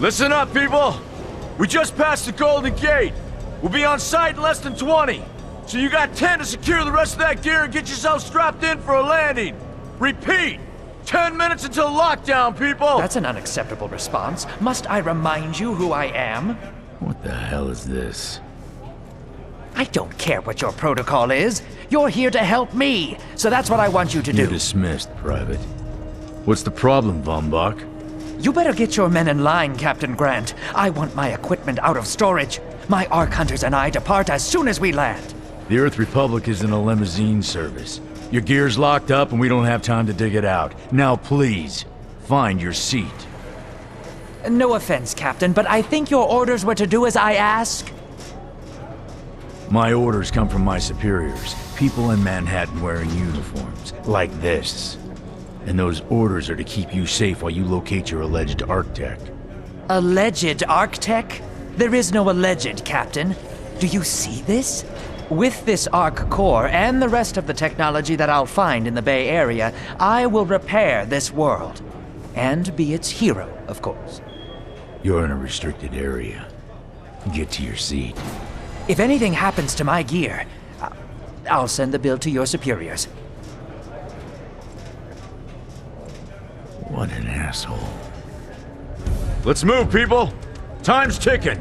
Listen up, people! We just passed the Golden Gate. We'll be on site in less than 20. So you got 10 to secure the rest of that gear and get yourself strapped in for a landing. Repeat! 10 minutes until lockdown, people! That's an unacceptable response. Must I remind you who I am? What the hell is this? I don't care what your protocol is. You're here to help me, so that's what I want you to do. You're dismissed, Private. What's the problem, Von Bach? You better get your men in line, Captain Grant. I want my equipment out of storage. My Ark Hunters and I depart as soon as we land. The Earth Republic is in a limousine service. Your gear's locked up and we don't have time to dig it out. Now please, find your seat. No offense, Captain, but I think your orders were to do as I ask. My orders come from my superiors. People in Manhattan wearing uniforms, like this. And those orders are to keep you safe while you locate your alleged Arc Tech. Alleged Arc Tech? There is no alleged, Captain. Do you see this? With this Arc core and the rest of the technology that I'll find in the Bay Area, I will repair this world. And be its hero, of course. You're in a restricted area. Get to your seat. If anything happens to my gear, I'll send the bill to your superiors. What an asshole. Let's move, people! Time's ticking!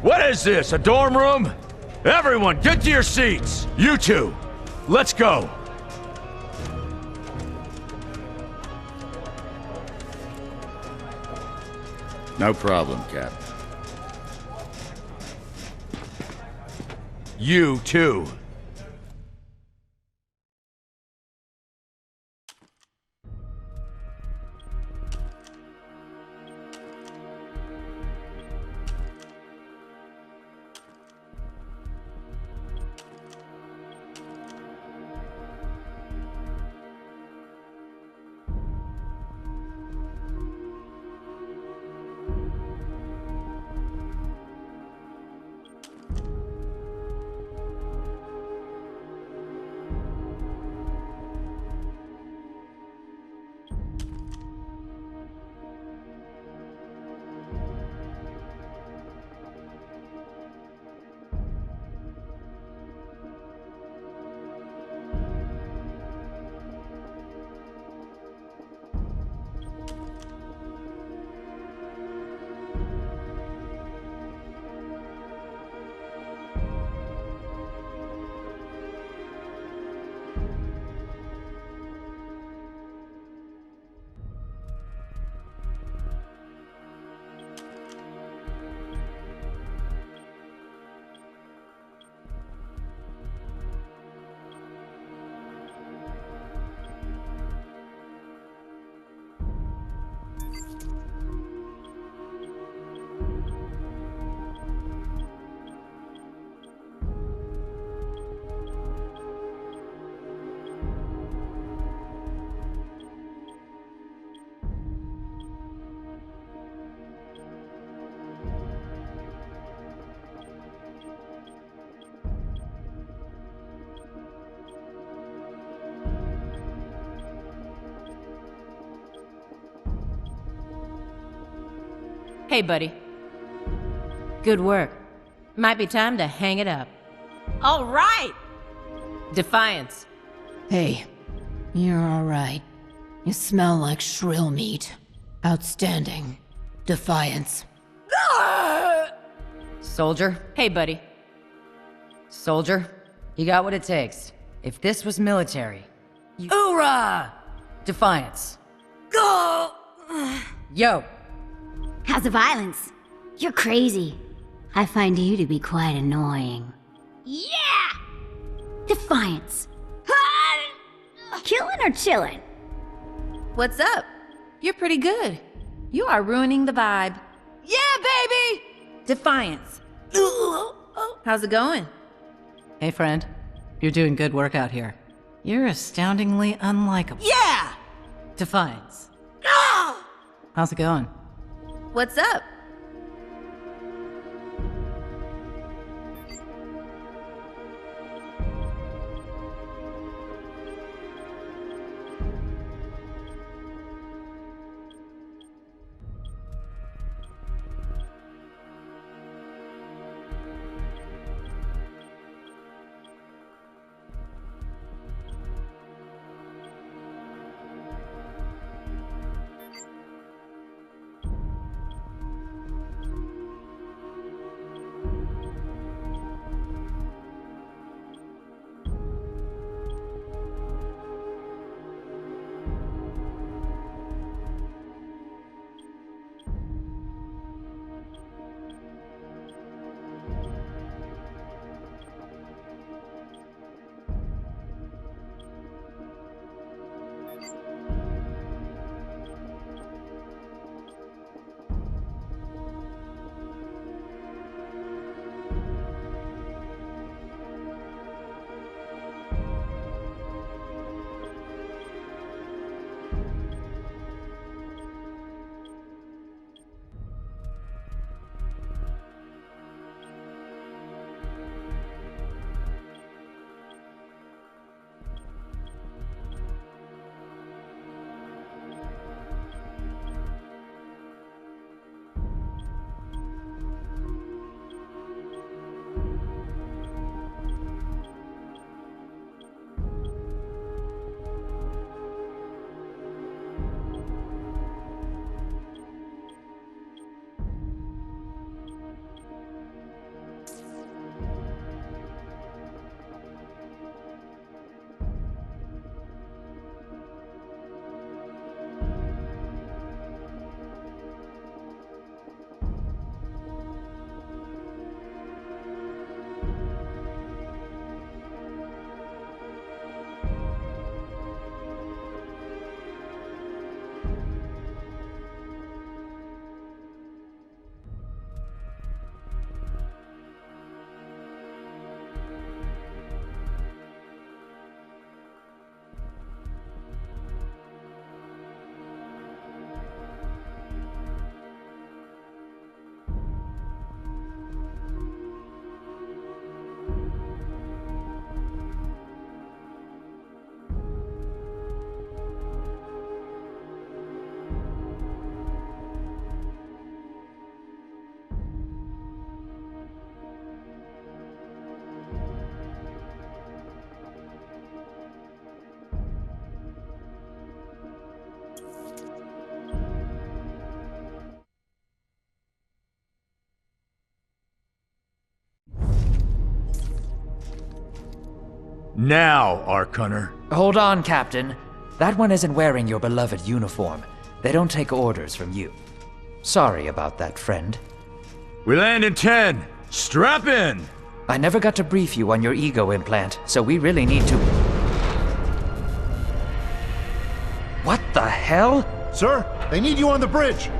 What is this, a dorm room? Everyone, get to your seats! You two, let's go! No problem, Cap. You too. Hey, buddy. Good work. Might be time to hang it up. All right! Defiance. Hey, you're alright. You smell like shrill meat. Outstanding. Defiance. Soldier? Hey, buddy. Soldier? You got what it takes. If this was military... Hoorah! Defiance. Go! Yo! How's the violence? You're crazy. I find you to be quite annoying. Yeah! Defiance. Killing or chilling? What's up? You're pretty good. You are ruining the vibe. Yeah, baby! Defiance. How's it going? Hey, friend. You're doing good work out here. You're astoundingly unlikable. Yeah! Defiance. How's it going? What's up? Now, Ark Hunter. Hold on, Captain. That one isn't wearing your beloved uniform. They don't take orders from you. Sorry about that, friend. We land in 10. Strap in! I never got to brief you on your ego implant, so we really need to... What the hell? Sir, they need you on the bridge.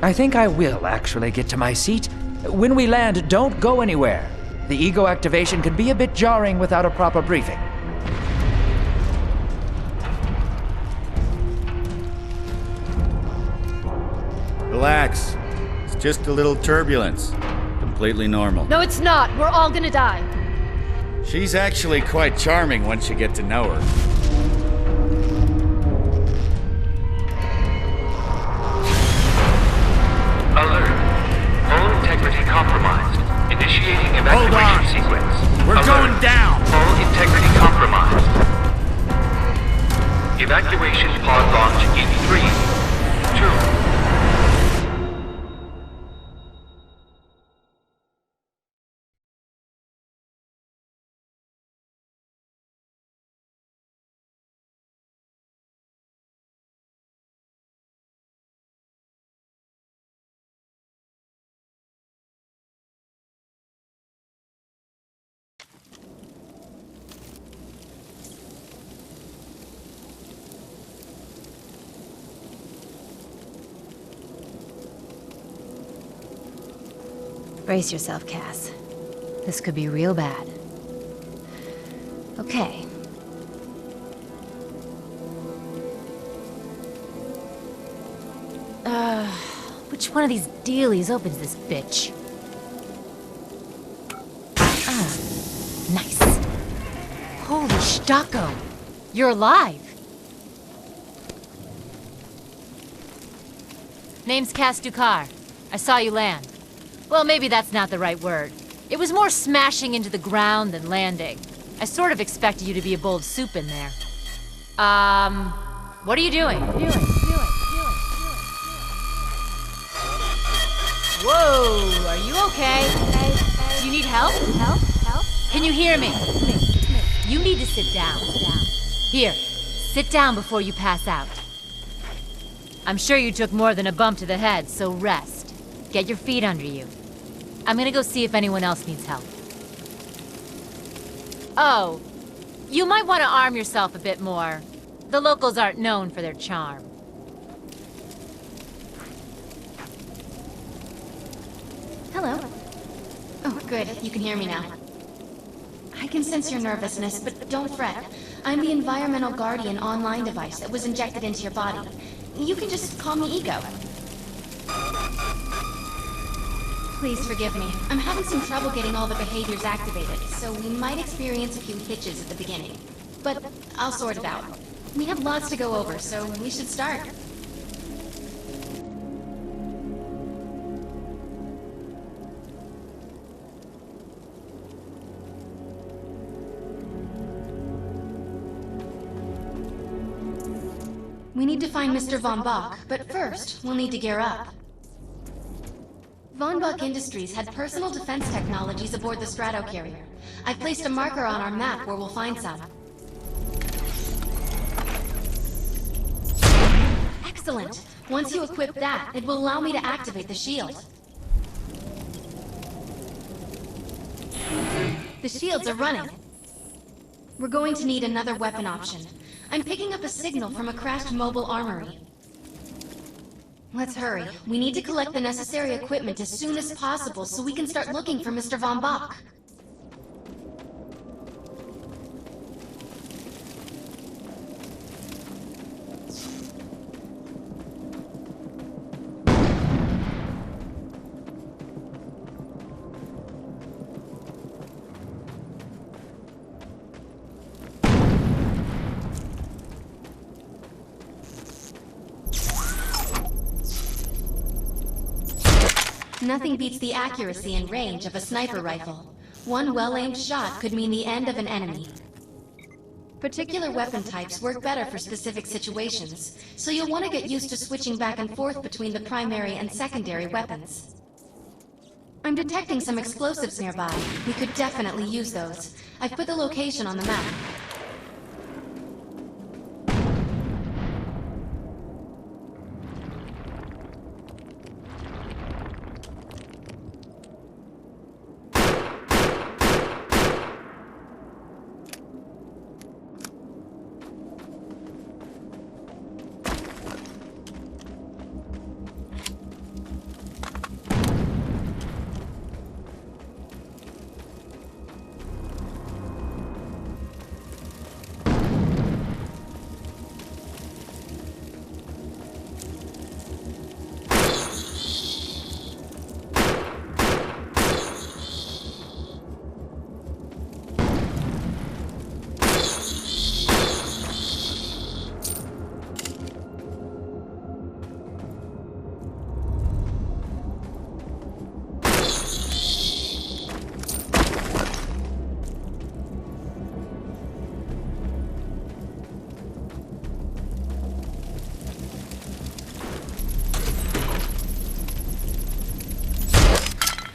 I think I will actually get to my seat. When we land, don't go anywhere. The ego activation can be a bit jarring without a proper briefing. Relax. It's just a little turbulence. Completely normal. No, it's not. We're all gonna die. She's actually quite charming once you get to know her. Alert. Evacuation pod launch in 3, 2... Brace yourself, Cass. This could be real bad. Okay. Which one of these dealies opens this bitch? Nice. Holy Stocko! You're alive! Name's Cass Dukar. I saw you land. Well, maybe that's not the right word. It was more smashing into the ground than landing. I sort of expected you to be a bowl of soup in there. What are you doing? Whoa, are you okay? Do you need help? Help? Can you hear me? You need to sit down. Here, sit down before you pass out. I'm sure you took more than a bump to the head, so rest. Get your feet under you. I'm gonna go see if anyone else needs help. Oh, you might want to arm yourself a bit more. The locals aren't known for their charm. Hello. Oh, good. You can hear me now. I can sense your nervousness, but don't fret. I'm the Environmental Guardian online device that was injected into your body. You can just call me Ego. Please forgive me. I'm having some trouble getting all the behaviors activated, so we might experience a few hitches at the beginning. But I'll sort it out. We have lots to go over, so we should start. We need to find Mr. Von Bach, but first, we'll need to gear up. Von Bach Industries had personal defense technologies aboard the Stratocarrier. I've placed a marker on our map where we'll find some. Excellent! Once you equip that, it will allow me to activate the shield. The shields are running. We're going to need another weapon option. I'm picking up a signal from a crashed mobile armory. Let's hurry. We need to collect the necessary equipment as soon as possible so we can start looking for Mr. Von Bach. Nothing beats the accuracy and range of a sniper rifle. One well-aimed shot could mean the end of an enemy. Particular weapon types work better for specific situations, so you'll want to get used to switching back and forth between the primary and secondary weapons. I'm detecting some explosives nearby. We could definitely use those. I've put the location on the map.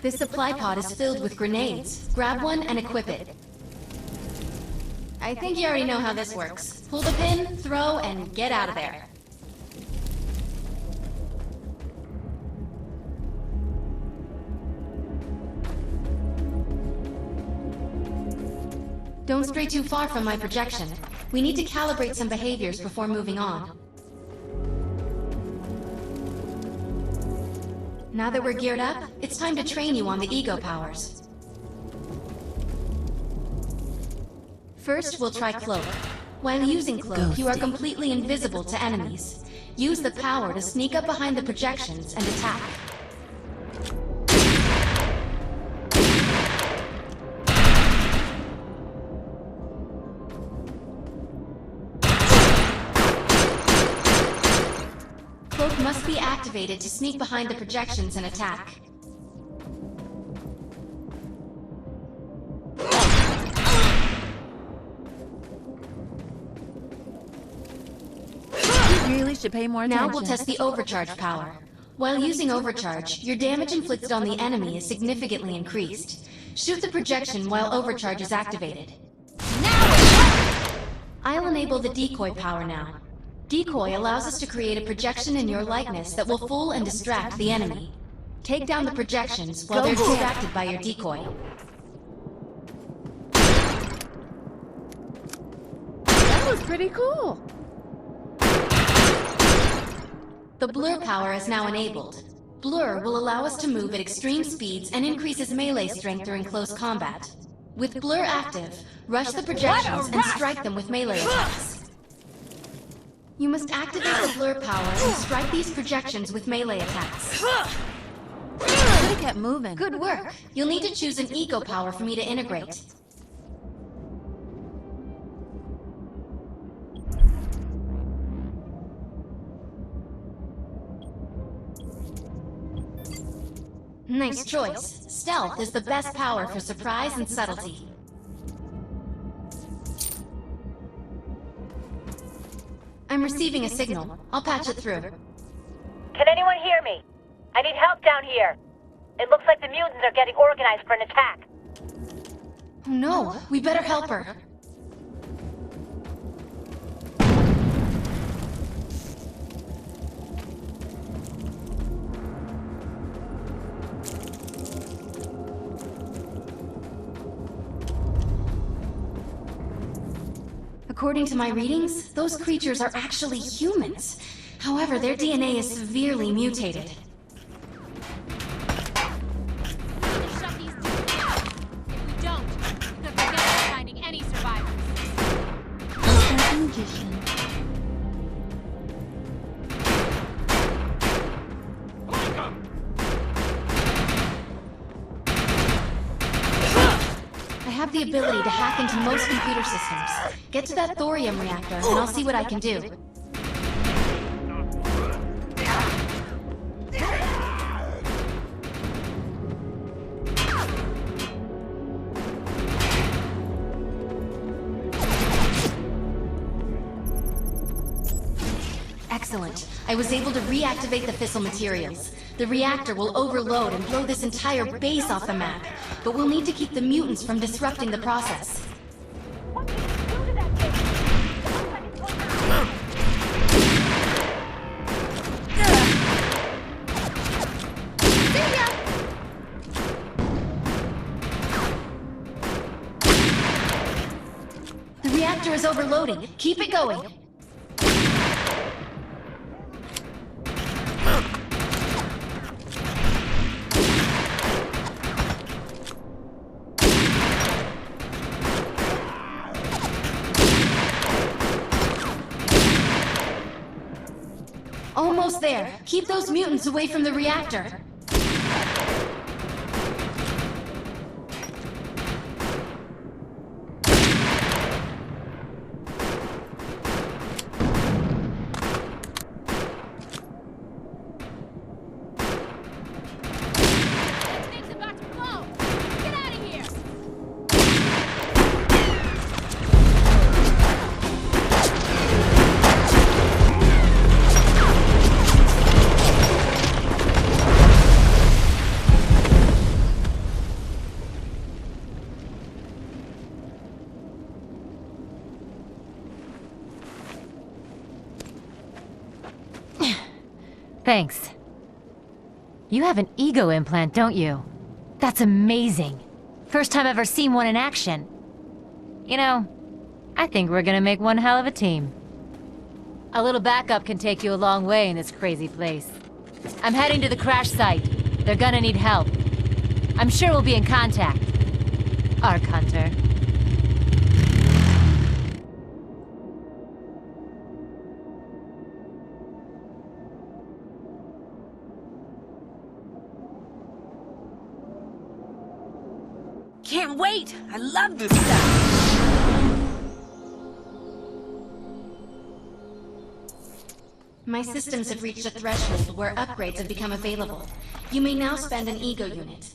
This supply pod is filled with grenades. Grab one and equip it. I think you already know how this works. Pull the pin, throw, and get out of there. Don't stray too far from my projection. We need to calibrate some behaviors before moving on. Now that we're geared up, it's time to train you on the ego powers. First, we'll try Cloak. While using Cloak, you are completely invisible to enemies. Use the power to sneak up behind the projections and attack. Cloak must be activated to sneak behind the projections and attack. Really should pay more attention. Now we'll test the overcharge power. While using overcharge, your damage inflicted on the enemy is significantly increased. Shoot the projection while overcharge is activated. I'll enable the decoy power now. Decoy allows us to create a projection in your likeness that will fool and distract the enemy. Take down the projections while they're distracted by your decoy. That was pretty cool. The blur power is now enabled. Blur will allow us to move at extreme speeds and increases melee strength during close combat. With blur active, rush the projections and strike them with melee attacks. You must activate the blur power and strike these projections with melee attacks. Could have kept moving. Good work. You'll need to choose an ego power for me to integrate. Nice choice. Stealth is the best power for surprise and subtlety. I'm receiving a signal. I'll patch it through. Can anyone hear me? I need help down here. It looks like the mutants are getting organized for an attack. Oh no, we better help her. According to my readings, those creatures are actually humans. However, their DNA is severely mutated. Shut these dudes down. If we don't, we could forget about finding any survivors. I have the ability to hack into most computer systems. Get to that thorium reactor, and I'll see what I can do. Excellent. I was able to reactivate the fissile materials. The reactor will overload and blow this entire base off the map, but we'll need to keep the mutants from disrupting the process. The reactor is overloading. Keep it going. Almost there. Keep those mutants away from the reactor. Thanks. You have an ego implant, don't you? That's amazing. First time I've ever seen one in action. You know, I think we're gonna make one hell of a team. A little backup can take you a long way in this crazy place. I'm heading to the crash site. They're gonna need help. I'm sure we'll be in contact. Ark Hunter. Can't wait! I love this stuff! My systems have reached a threshold where upgrades have become available. You may now spend an ego unit.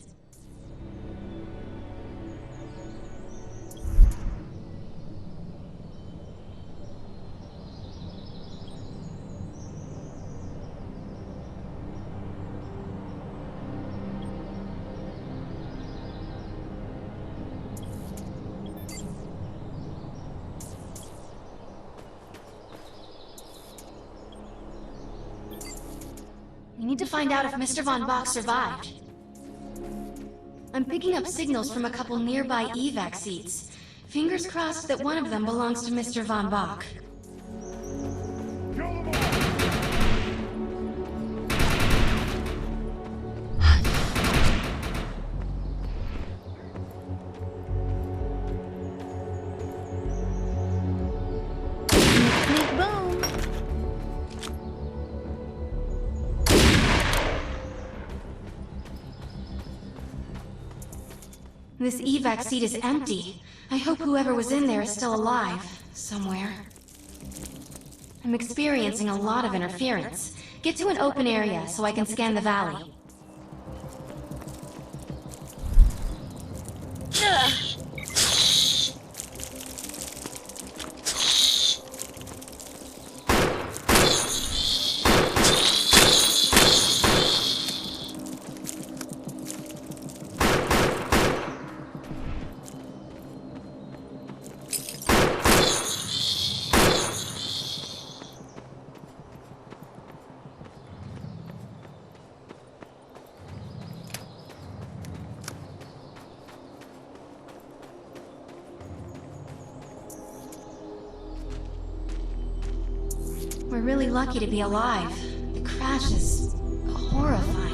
We need to find out if Mr. Von Bach survived. I'm picking up signals from a couple nearby evac seats. Fingers crossed that one of them belongs to Mr. Von Bach. This evac seat is empty. I hope whoever was in there is still alive, somewhere. I'm experiencing a lot of interference. Get to an open area so I can scan the valley. We're really lucky to be alive. The crash is horrifying.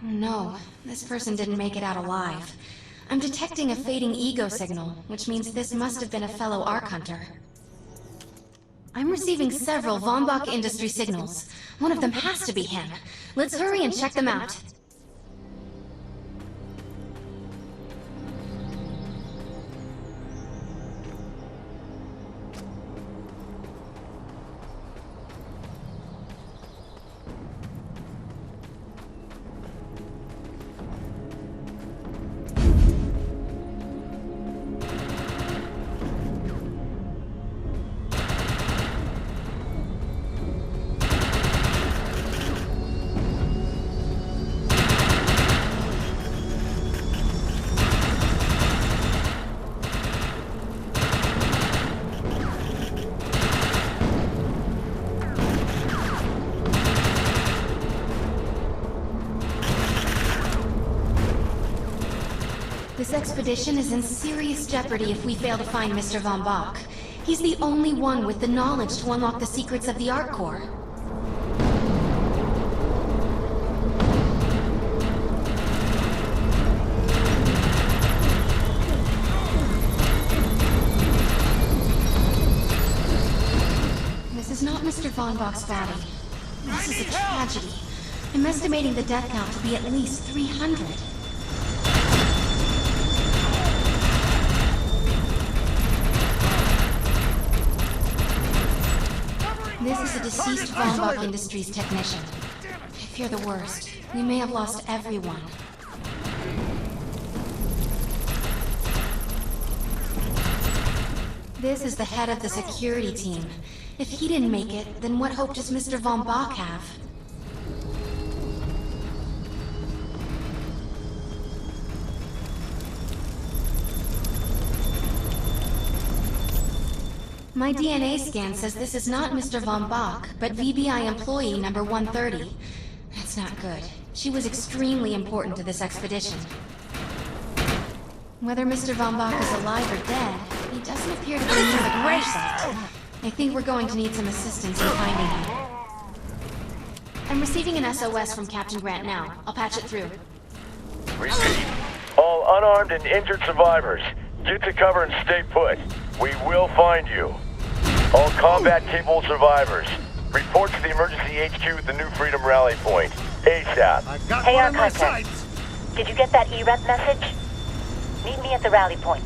No, this person didn't make it out alive. I'm detecting a fading ego signal, which means this must have been a fellow Ark Hunter. I'm receiving several Von Bach industry signals. One of them has to be him. Let's hurry and check them out. This expedition is in serious jeopardy if we fail to find Mr. Von Bach. He's the only one with the knowledge to unlock the secrets of the Ark Core. This is not Mr. Von Bach's body. This is a tragedy. I'm estimating the death count to be at least 300. This is a deceased Von Bach Industries technician. I fear the worst. We may have lost everyone. This is the head of the security team. If he didn't make it, then what hope does Mr. Von Bach have? My DNA scan says this is not Mr. Von Bach, but VBI employee number 130. That's not good. She was extremely important to this expedition. Whether Mr. Von Bach is alive or dead, he doesn't appear to be near the crash site. I think we're going to need some assistance in finding him. I'm receiving an SOS from Captain Grant now. I'll patch it through. Repeat. All unarmed and injured survivors, get to cover and stay put. We will find you. All combat-capable survivors, report to the emergency HQ at the New Freedom Rally Point. ASAP. Hey, our contact. Did you get that EREP message? Meet me at the rally point.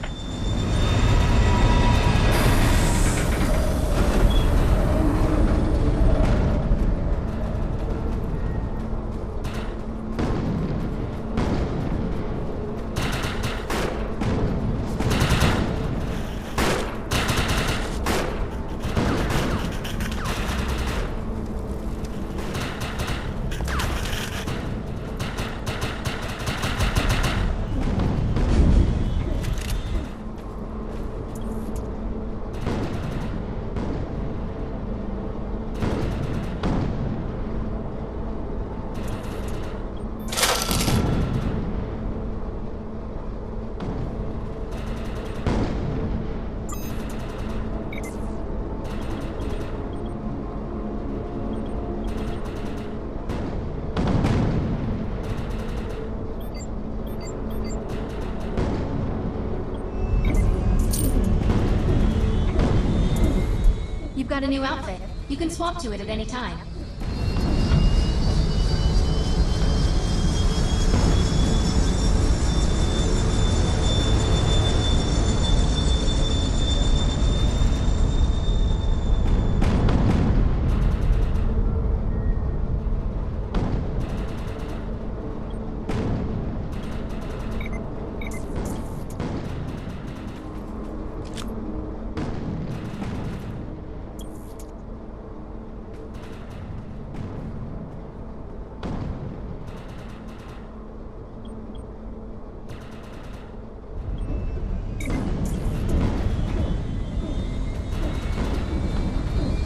You've got a new outfit. You can swap to it at any time.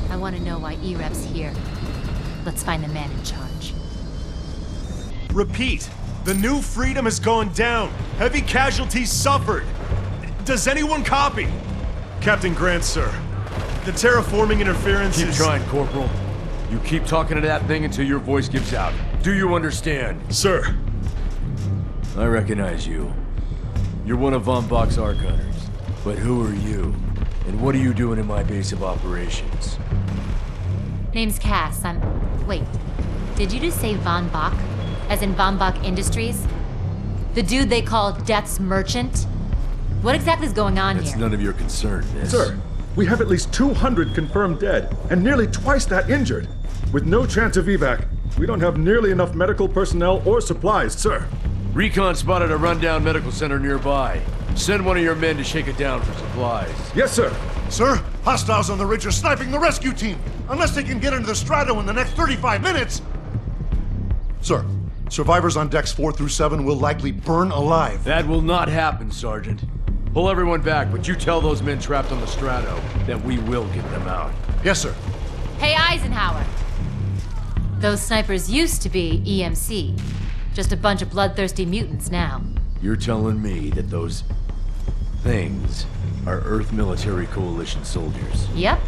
I want to know why EREP's here. Let's find the man in charge. Repeat. The New Freedom has gone down. Heavy casualties suffered. Does anyone copy? Captain Grant, sir. The terraforming interference Keep is... trying, Corporal. You keep talking to that thing until your voice gives out. Do you understand? Sir. I recognize you. You're one of Von Bach's Ark Hunters. But who are you? And what are you doing in my base of operations? Name's Cass. Wait. Did you just say Von Bach? As in Von Bach Industries? The dude they call Death's Merchant? What exactly is going on here? It's none of your concern, miss. Sir, we have at least 200 confirmed dead, and nearly twice that injured. With no chance of evac, we don't have nearly enough medical personnel or supplies, sir. Recon spotted a rundown medical center nearby. Send one of your men to shake it down for supplies. Yes, sir. Sir, hostiles on the ridge are sniping the rescue team. Unless they can get into the Strato in the next 35 minutes. Sir, survivors on decks 4 through 7 will likely burn alive. That will not happen, Sergeant. Pull everyone back, but you tell those men trapped on the Strato that we will get them out. Yes, sir. Hey, Eisenhower. Those snipers used to be EMC. Just a bunch of bloodthirsty mutants now. You're telling me that those things are Earth Military Coalition soldiers? Yep.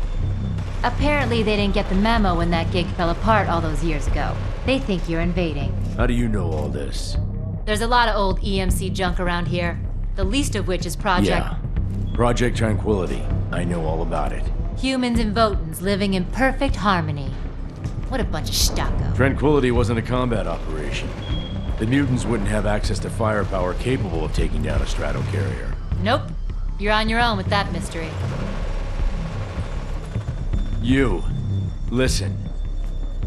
Apparently they didn't get the memo when that gig fell apart all those years ago. They think you're invading. How do you know all this? There's a lot of old EMC junk around here. The least of which is Project... Yeah. Project Tranquility. I know all about it. Humans and Votans living in perfect harmony. What a bunch of stucco. Tranquility wasn't a combat operation. The mutants wouldn't have access to firepower capable of taking down a stratocarrier. Nope. You're on your own with that mystery. You, listen.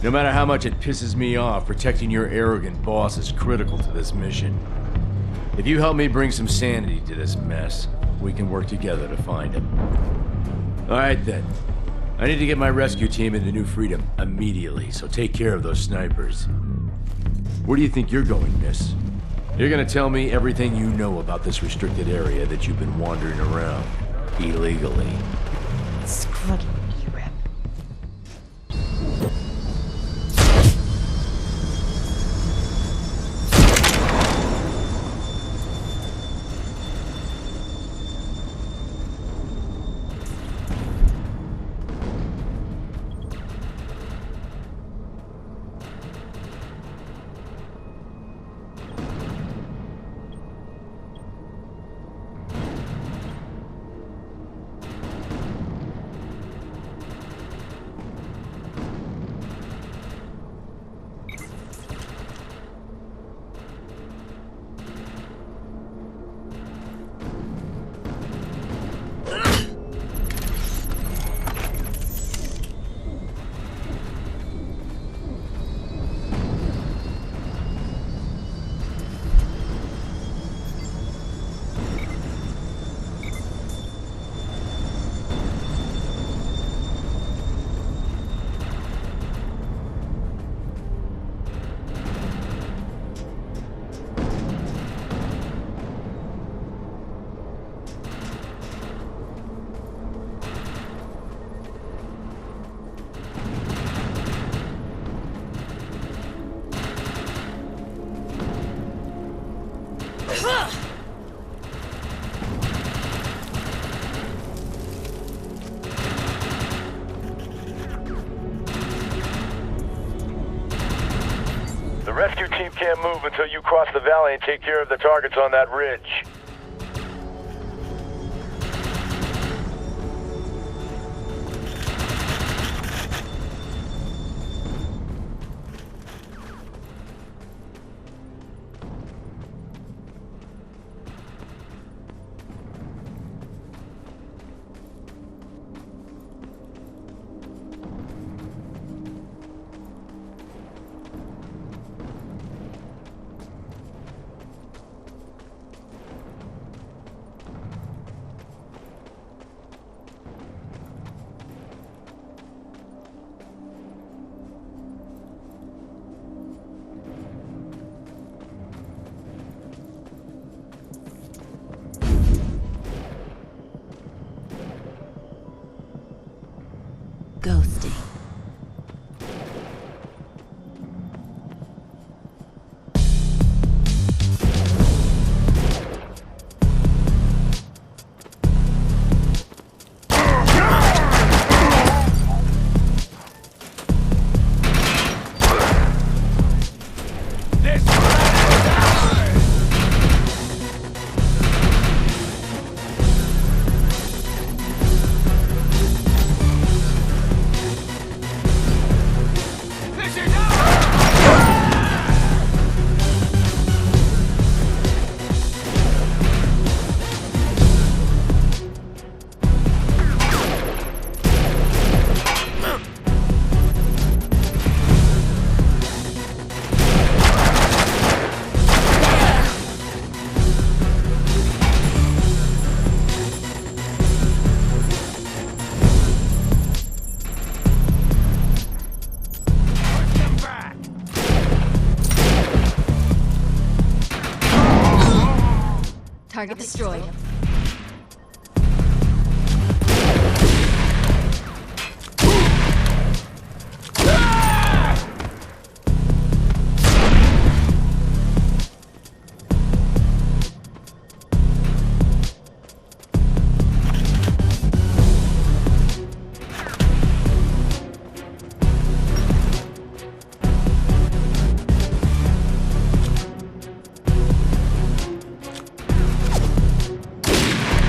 No matter how much it pisses me off, protecting your arrogant boss is critical to this mission. If you help me bring some sanity to this mess, we can work together to find him. Alright then. I need to get my rescue team into New Freedom immediately, so take care of those snipers. Where do you think you're going, miss? You're gonna tell me everything you know about this restricted area that you've been wandering around illegally. Scruggy E-Rep. The rescue team can't move until you cross the valley and take care of the targets on that ridge. Ghosting. Target destroyed.